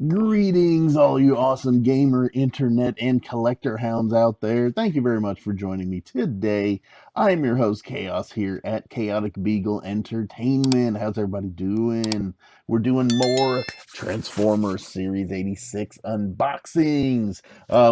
Greetings, all you awesome gamer, internet, and collector hounds out there. Thank you very much for joining me today. I'm your host, Chaos, here at ChaoticBeagle Entertainment. How's everybody doing? We're doing more Transformers Series 86 unboxings.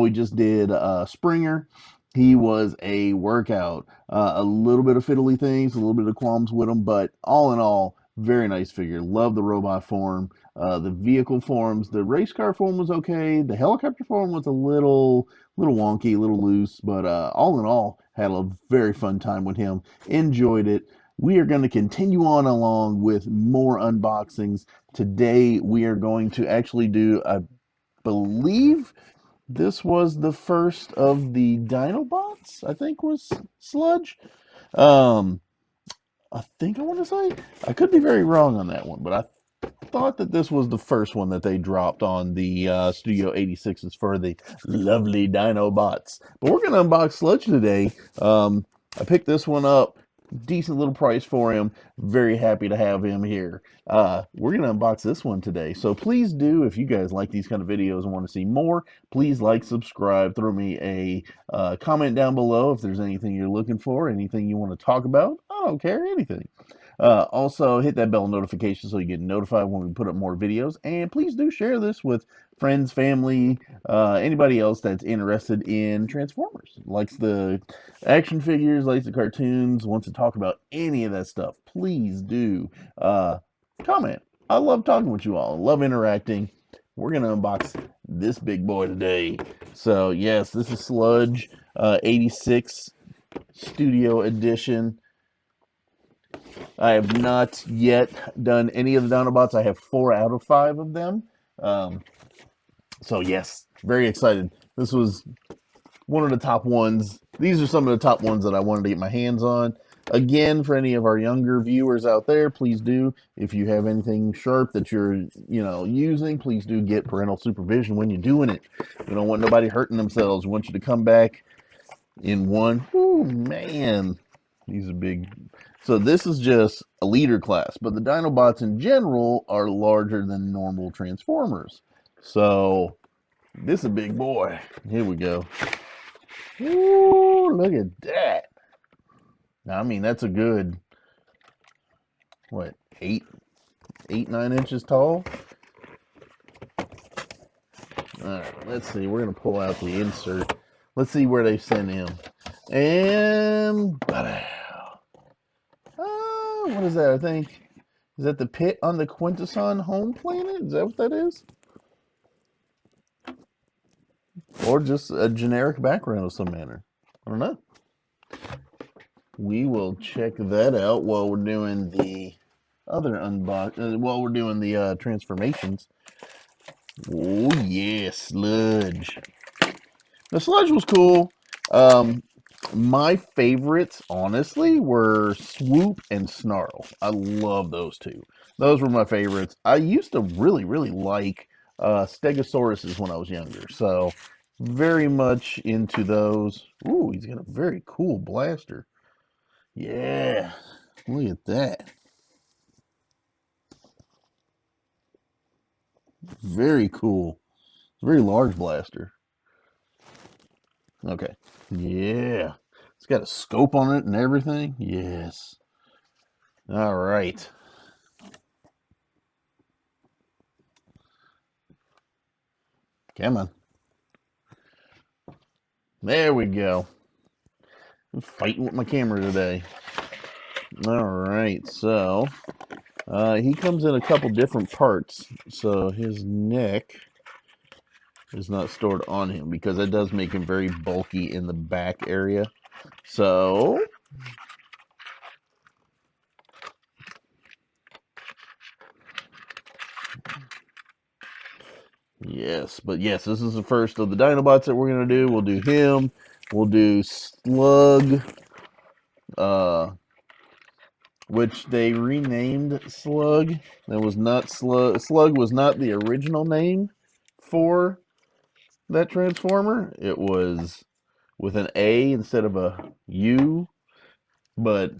We just did Springer. He was a workout. A little bit of fiddly things, a little bit of qualms with him, but all in all, very nice figure. Love the robot form. The vehicle forms, the race car form was okay. The helicopter form was a little wonky, a little loose, but all in all, had a very fun time with him. Enjoyed it. We are going to continue on along with more unboxings. Today, we are going to actually do, I believe, this was the first of the Dinobots, I think was Sludge. Um, I think I want to say, I could be very wrong on that one, but I thought that this was the first one that they dropped on the Studio 86s for the lovely Dinobots. But we're going to unbox Sludge today. I picked this one up. Decent little price for him. Very happy to have him here. We're going to unbox this one today. So please do, if you guys like these kind of videos and want to see more, please like, subscribe, throw me a comment down below if there's anything you're looking for, anything you want to talk about. I don't care, anything. Also, hit that bell notification so you get notified when we put up more videos. And please do share this with friends, family, anybody else that's interested in Transformers, likes the action figures, likes the cartoons, wants to talk about any of that stuff. Please do comment. I love talking with you all. I love interacting. We're going to unbox this big boy today. So, yes, this is Sludge 86 Studio Edition. I have not yet done any of the Dinobots. I have 4 out of 5 of them. So yes, very excited. This was one of the top ones. These are some of the top ones that I wanted to get my hands on. Again, for any of our younger viewers out there, please do. If you have anything sharp that you're, using, please do get parental supervision when you're doing it. We don't want nobody hurting themselves. We want you to come back in one. Oh man, these are big. So this is just a leader class, but the Dinobots in general are larger than normal Transformers. So this is a big boy. Here we go. Ooh, look at that. Now, I mean, that's a good, what, 9 inches tall? All right, let's see. We're going to pull out the insert. Let's see where they sent him. And what is that? I think, is that the pit on the Quintesson home planet? Is that what that is? Or just a generic background of some manner. I don't know. We will check that out while we're doing the other unbox. While we're doing the transformations. Oh yeah, Sludge. The Sludge was cool. My favorites, honestly, were Swoop and Snarl. I love those two. Those were my favorites. I used to really, really like Stegosauruses when I was younger. So, very much into those. Ooh, he's got a very cool blaster. Yeah, look at that. Very cool. Very large blaster. Okay. Yeah. It's got a scope on it and everything. Yes. All right. Come on. There we go. I'm fighting with my camera today. All right. So, he comes in a couple different parts. So, his neck is not stored on him because that does make him very bulky in the back area. So yes, but yes, this is the first of the Dinobots that we're gonna do. We'll do him. We'll do Slug, which they renamed Slug. That was not Slug. Slug was not the original name for that Transformer. It was with an A instead of a U. But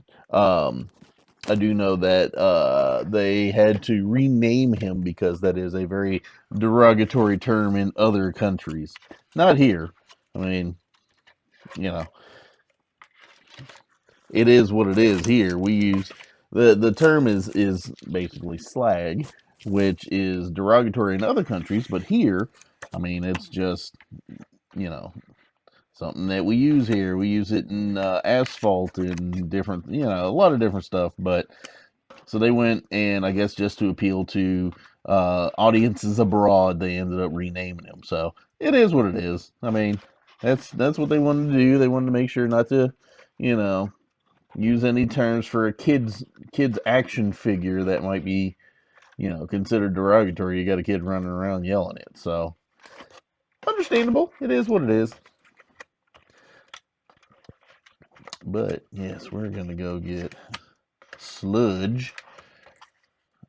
I do know that they had to rename him because that is a very derogatory term in other countries. Not here. I mean, you know, it is what it is here. We use the term is basically slag, which is derogatory in other countries, but here, I mean, it's just, you know, something that we use here. We use it in asphalt and different, a lot of different stuff. But so they went, and I guess just to appeal to audiences abroad, they ended up renaming him. So it is what it is. I mean, that's what they wanted to do. They wanted to make sure not to, you know, use any terms for a kid's action figure that might be, considered derogatory. You got a kid running around yelling it. So understandable. It is what it is. But yes, we're gonna go get Sludge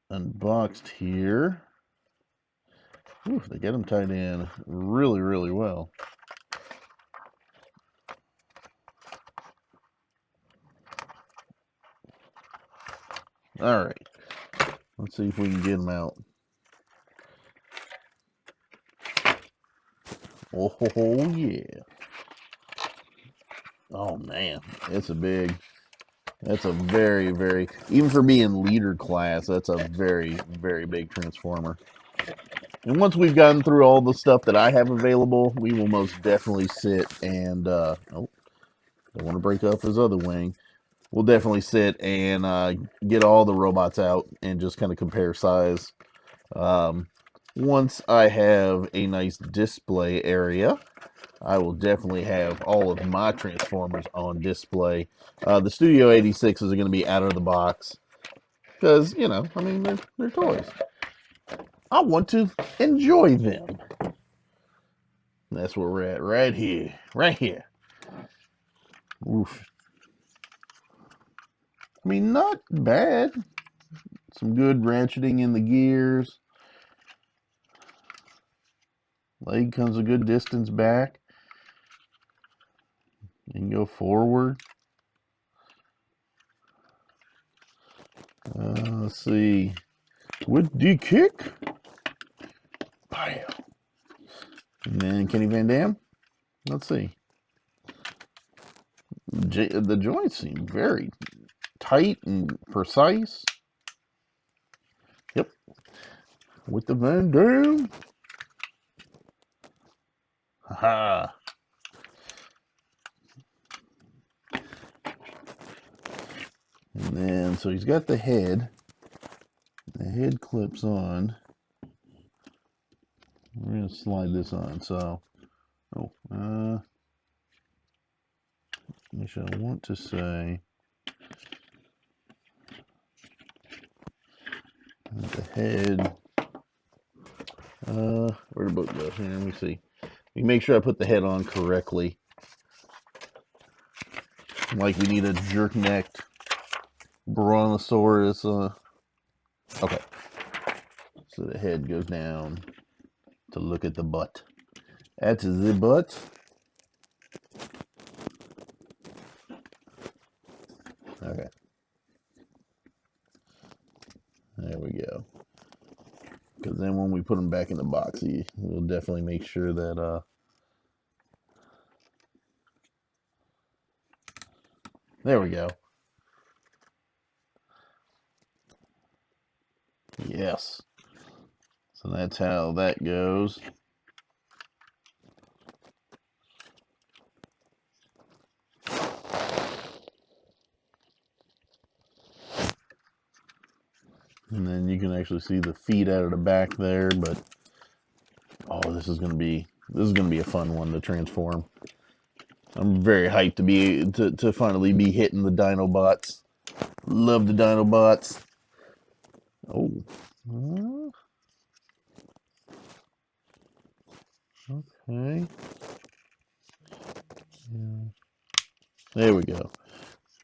unboxed here. Ooh, they get them tied in really, really well. All right, let's see if we can get them out. Oh yeah. Oh man, it's a big. That's a very, very, even for being leader class, that's a very, very big transformer. And once we've gotten through all the stuff that I have available, we will most definitely sit and, oh, don't want to break off his other wing. We'll definitely sit and get all the robots out and just kind of compare size. Once I have a nice display area, I will definitely have all of my Transformers on display. The Studio 86s are going to be out of the box because, I mean, they're toys. I want to enjoy them. That's where we're at right here. Right here. Oof. I mean, not bad. Some good ratcheting in the gears. Leg comes a good distance back. You can go forward. Let's see. With the kick. Bam. And then Kenny Van Dam. Let's see. The joints seem very tight and precise. Yep. With the Van Dam. Haha. And then, so he's got the head. The head clips on. We're going to slide this on. So, actually, I want to say the head. Where'd the book go? Here, let me see. We make sure I put the head on correctly. Like we need a jerk-necked brontosaurus. Okay. So the head goes down to look at the butt. That's the butt. Okay. There we go. Because then when we put them back in the box, we'll definitely make sure that there we go. Yes. So that's how that goes. And then you can actually see the feet out of the back there, but oh, this is gonna be a fun one to transform. I'm very hyped to finally be hitting the Dinobots. Love the Dinobots. Oh. Okay. Yeah. There we go.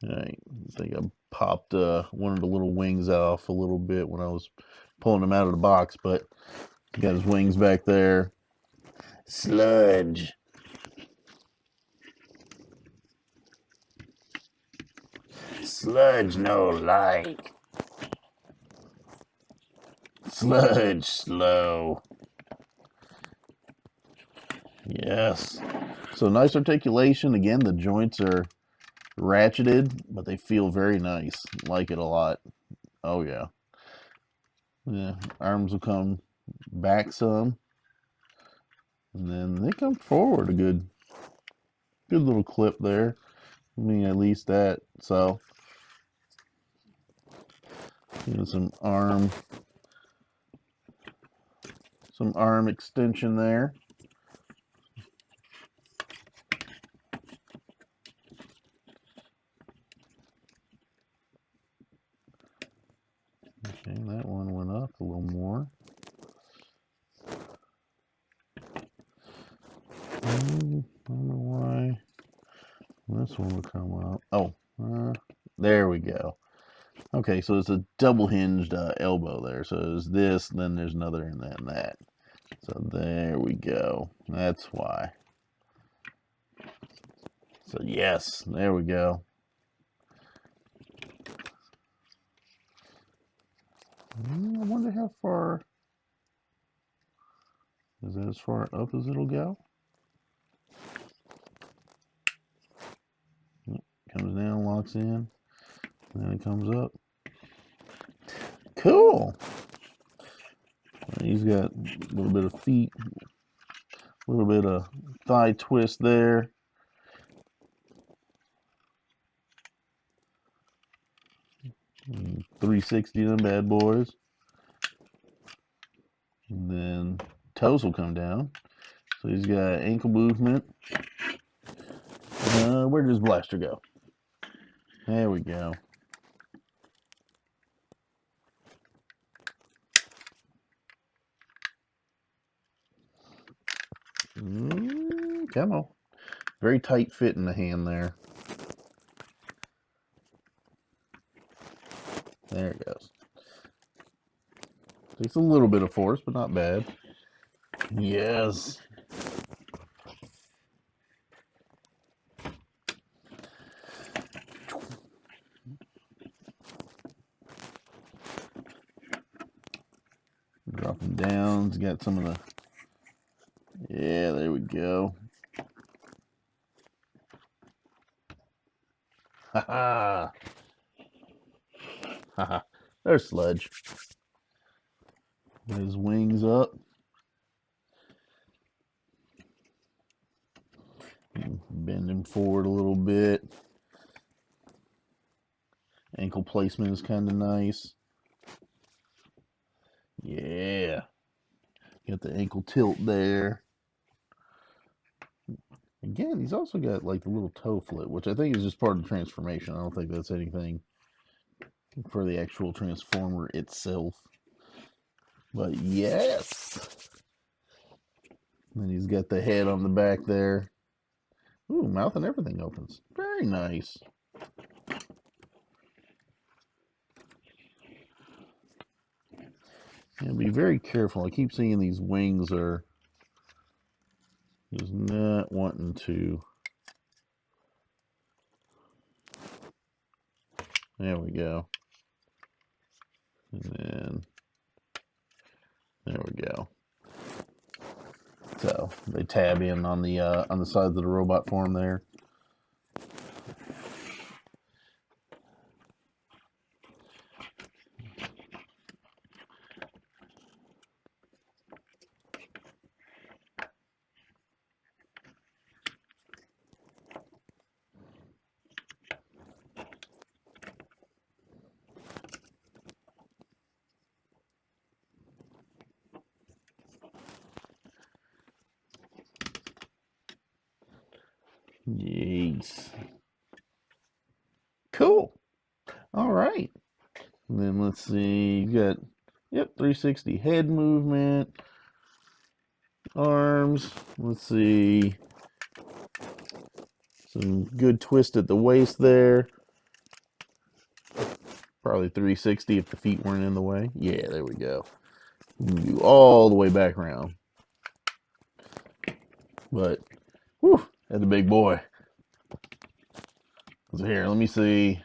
All right. I think I popped one of the little wings off a little bit when I was pulling him out of the box, but he got his wings back there. Sludge. Sludge no like. Sludge slow. Yes. So nice articulation. Again, the joints are ratcheted, but they feel very nice. Like it a lot. Oh yeah. Yeah. Arms will come back some. And then they come forward a good little clip there. I mean, at least that. So, you know, some arm extension there. Okay, that one went up a little more. I don't know why this one will come up. Oh, there we go. Okay, so it's a double hinged elbow there. So there's this, then there's another, and then that. So there we go. That's why. So yes, there we go. I wonder how far. Is that as far up as it'll go? Comes down, locks in, and then it comes up. Cool. He's got a little bit of feet, a little bit of thigh twist there. And 360 them bad boys. And then toes will come down. So he's got ankle movement. Where does Blaster go? There we go. Come on. Very tight fit in the hand there. There it goes. Takes a little bit of force, but not bad. Yes. Dropping down. It's got some of the... Yeah, there we go. Ha ha. Ha ha. There's Sludge. Got his wings up. Bend him forward a little bit. Ankle placement is kind of nice. Yeah. Got the ankle tilt there. Again, he's also got like the little toe flip, which I think is just part of the transformation. I don't think that's anything for the actual transformer itself. But yes. And then he's got the head on the back there. Ooh, mouth and everything opens. Very nice. And be very careful. I keep seeing these wings are just not wanting to. There we go. And then there we go. So they tab in on the sides of the robot form there. Yes. Cool. All right. And then let's see. You got, yep, 360 head movement. Arms. Let's see. Some good twist at the waist there. Probably 360 if the feet weren't in the way. Yeah, there we go. You all the way back around. But, whew, that's a big boy. So here, let me see.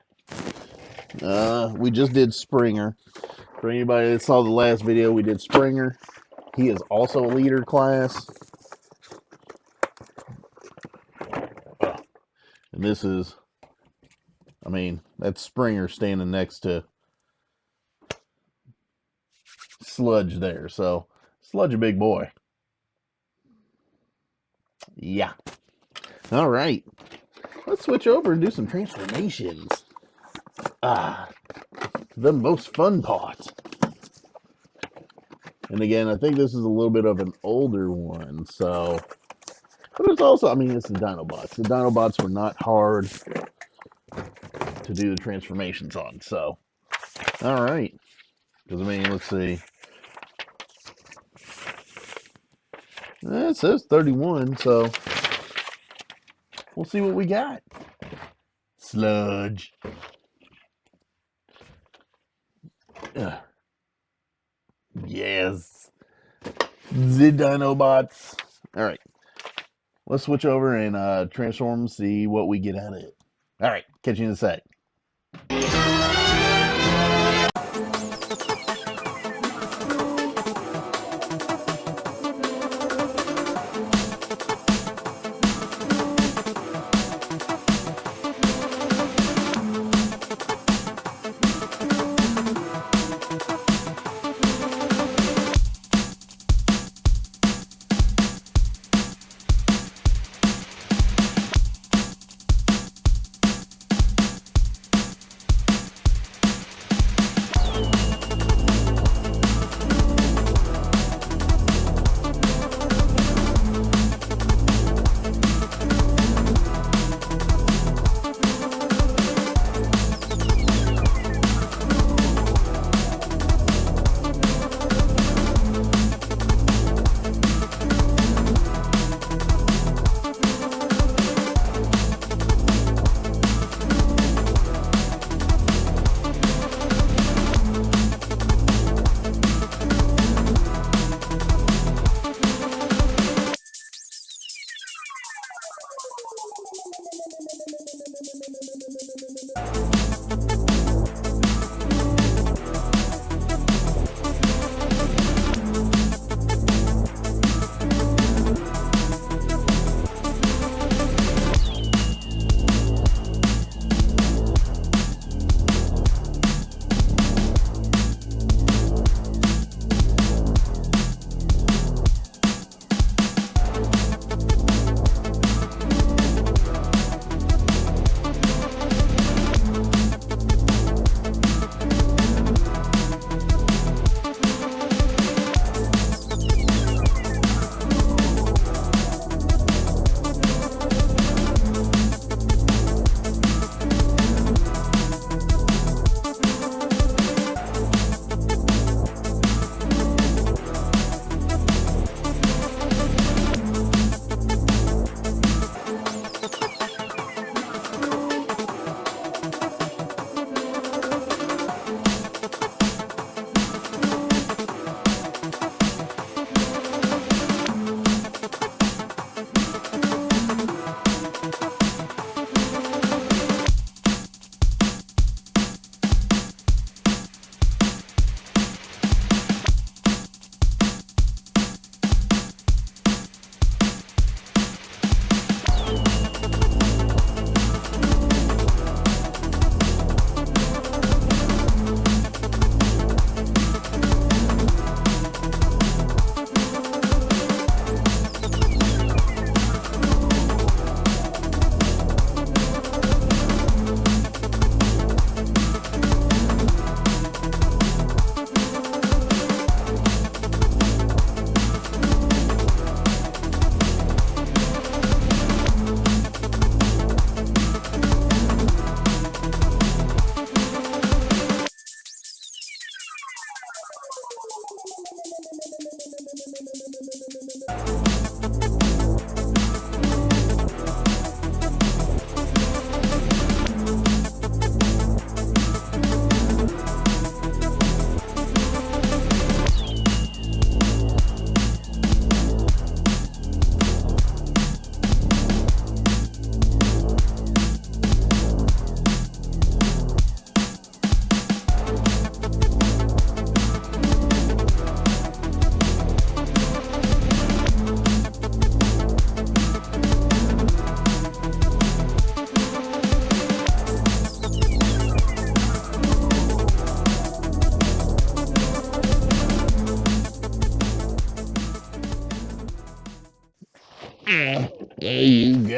We just did Springer. For anybody that saw the last video, we did Springer. He is also a leader class. And this is, I mean, that's Springer standing next to Sludge there. So, Sludge a big boy. Yeah. All right. Let's switch over and do some transformations. The most fun part. And again, I think this is a little bit of an older one, so... But it's also, I mean, it's the Dinobots. The Dinobots were not hard to do the transformations on, so... Alright. Because, I mean, let's see. It says 31, so... We'll see what we got. Sludge. Yes. The Dinobots. Alright. Let's switch over and transform, see what we get out of it. Alright, catch you in a sec.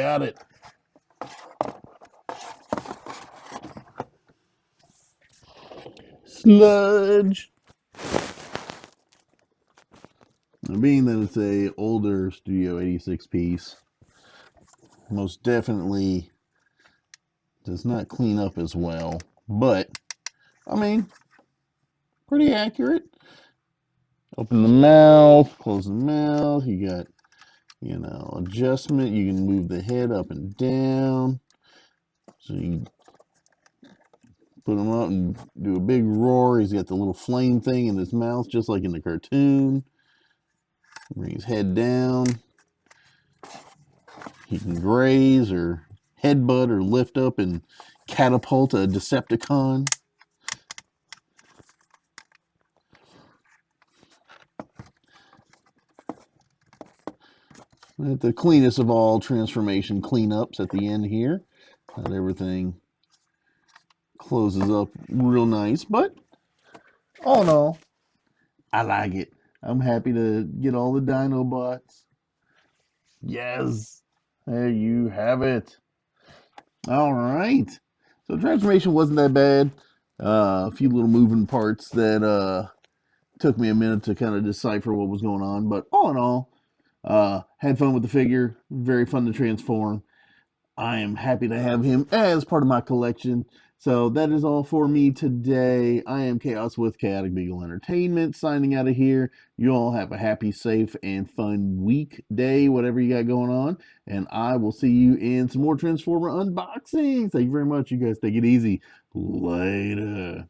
got it. Sludge. Now, being that it's a older Studio 86 piece, most definitely does not clean up as well. But, I mean, pretty accurate. Open the mouth, close the mouth. You got, adjustment. You can move the head up and down. So you put him up and do a big roar. He's got the little flame thing in his mouth, just like in the cartoon. Bring his head down. He can graze or headbutt or lift up and catapult a Decepticon. At the cleanest of all transformation cleanups at the end here. Not everything closes up real nice, but all in all, I like it. I'm happy to get all the Dinobots. Yes, there you have it. All right. So transformation wasn't that bad. A few little moving parts that took me a minute to kind of decipher what was going on, but all in all, had fun with the figure. Very fun to transform. I am happy to have him as part of my collection. So that is all for me today. I am Chaos with Chaotic Beagle Entertainment, signing out of here. You all have a happy, safe, and fun week, day, whatever you got going on. And I will see you in some more Transformer unboxings. Thank you very much. You guys take it easy. Later.